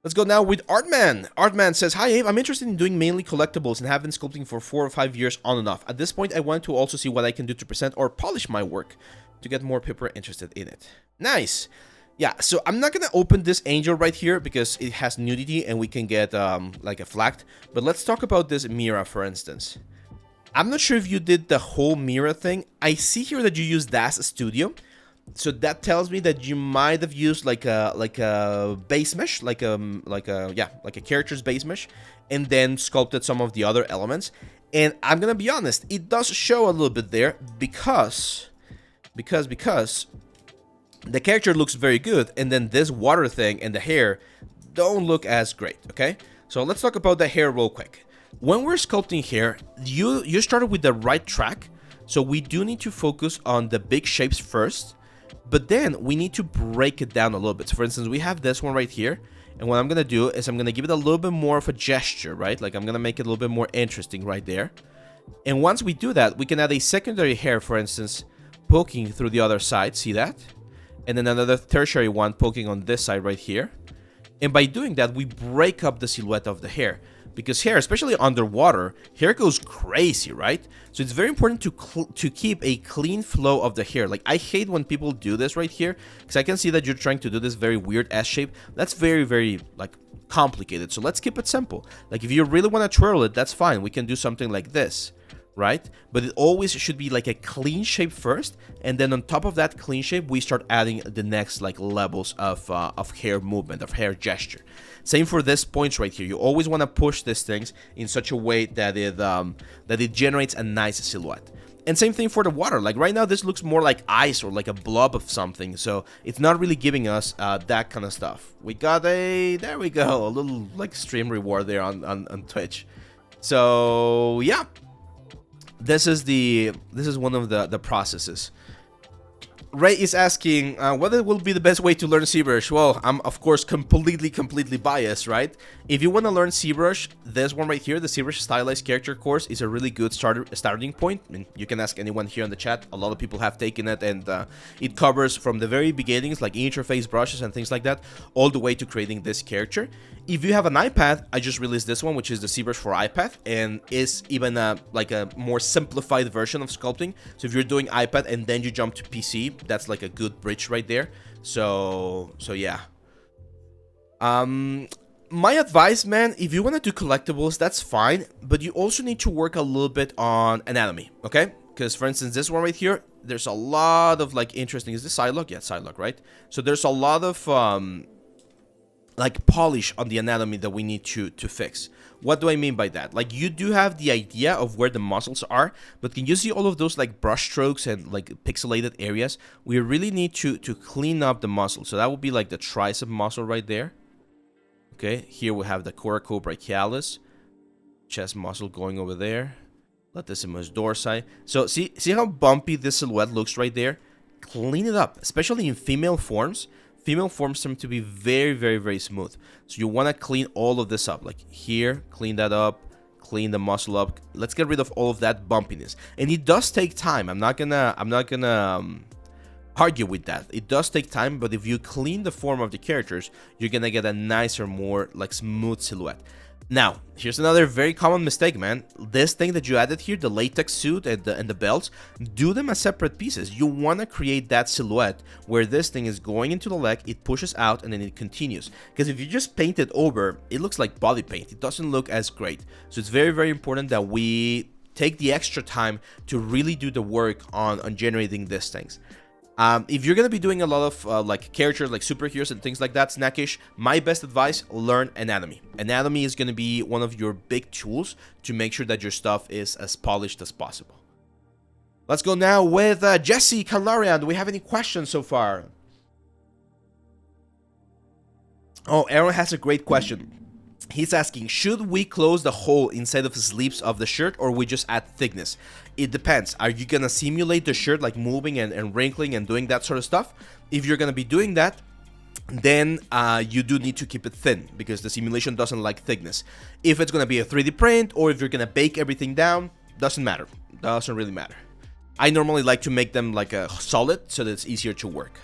Let's go now with Artman. Artman says, "Hi Abe, I'm interested in doing mainly collectibles and have been sculpting for 4 or 5 years on and off. At this point, I want to also see what I can do to present or polish my work to get more people interested in it." Nice. Yeah, so I'm not gonna open this angel right here because it has nudity and we can get like a flagged. But let's talk about this Mira, for instance. I'm not sure if you did the whole Mira thing. I see here that you use Das Studio. So that tells me that you might have used like a base mesh, like a character's base mesh, and then sculpted some of the other elements. And I'm gonna be honest, it does show a little bit there because the character looks very good, and then this water thing and the hair don't look as great. Okay, so let's talk about the hair real quick. When we're sculpting hair, you started with the right track, so we do need to focus on the big shapes first. But then we need to break it down a little bit. So for instance, we have this one right here. And what I'm going to do is I'm going to give it a little bit more of a gesture, right? Like I'm going to make it a little bit more interesting right there. And once we do that, we can add a secondary hair, for instance, poking through the other side. See that? And then another tertiary one poking on this side right here. And by doing that, we break up the silhouette of the hair. Because hair, especially underwater, hair goes crazy, right? So it's very important to keep a clean flow of the hair. Like, I hate when people do this right here, because I can see that you're trying to do this very weird S shape. That's very, very, like, complicated. So let's keep it simple. Like, if you really want to twirl it, that's fine. We can do something like this, right? But it always should be like a clean shape first, and then on top of that clean shape, we start adding the next like levels of hair movement, of hair gesture. Same for this points right here. You always want to push these things in such a way that it generates a nice silhouette. And same thing for the water. Like right now, this looks more like ice or like a blob of something. So it's not really giving us that kind of stuff. We got there we go, a little like stream reward there on Twitch. So yeah, this is one of the processes. Ray is asking whether it will be the best way to learn ZBrush. Well, I'm of course completely biased, right? If you want to learn ZBrush, this one right here, the ZBrush Stylized Character course, is a really good starting point. I mean, you can ask anyone here in the chat. A lot of people have taken it, and it covers from the very beginnings, like interface brushes and things like that, all the way to creating this character. If you have an iPad, I just released this one, which is the ZBrush for iPad, and is even like a more simplified version of sculpting. So if you're doing iPad and then you jump to PC, that's like a good bridge right there. So yeah. My advice, man, if you want to do collectibles, that's fine, but you also need to work a little bit on anatomy, okay? Because for instance, this one right here, there's a lot of like interesting. Is this side look? Yeah, side look, right? So there's a lot of like polish on the anatomy that we need to fix. What do I mean by that? Like, you do have the idea of where the muscles are, but can you see all of those like brush strokes and like pixelated areas? We really need to clean up the muscle. So that would be like the tricep muscle right there. Okay, here we have the coracobrachialis, chest muscle going over there, latissimus dorsi. So see how bumpy this silhouette looks right there? Clean it up, especially in female forms. Female forms tend to be very smooth. So you want to clean all of this up. Like here, clean that up, clean the muscle up. Let's get rid of all of that bumpiness. And it does take time. I'm not gonna argue with that. It does take time, but if you clean the form of the characters, you're gonna get a nicer, more like smooth silhouette. Now, here's another very common mistake, man. This thing that you added here, the latex suit and the belts, do them as separate pieces. You want to create that silhouette where this thing is going into the leg, it pushes out, and then it continues. Because if you just paint it over, it looks like body paint. It doesn't look as great. So it's very important that we take the extra time to really do the work on generating these things. If you're going to be doing a lot of like characters like superheroes and things like that, Snackish, my best advice, learn anatomy. Anatomy is going to be one of your big tools to make sure that your stuff is as polished as possible. Let's go now with Jesse Kalarian. Do we have any questions so far? Oh, Aaron has a great question. He's asking, should we close the hole inside of the sleeves of the shirt, or we just add thickness? It depends. Are you gonna simulate the shirt, like moving and wrinkling and doing that sort of stuff? If you're gonna be doing that, then you do need to keep it thin, because the simulation doesn't like thickness. If it's gonna be a 3D print, or if you're gonna bake everything down, doesn't matter. Doesn't really matter. I normally like to make them like a solid, so that it's easier to work.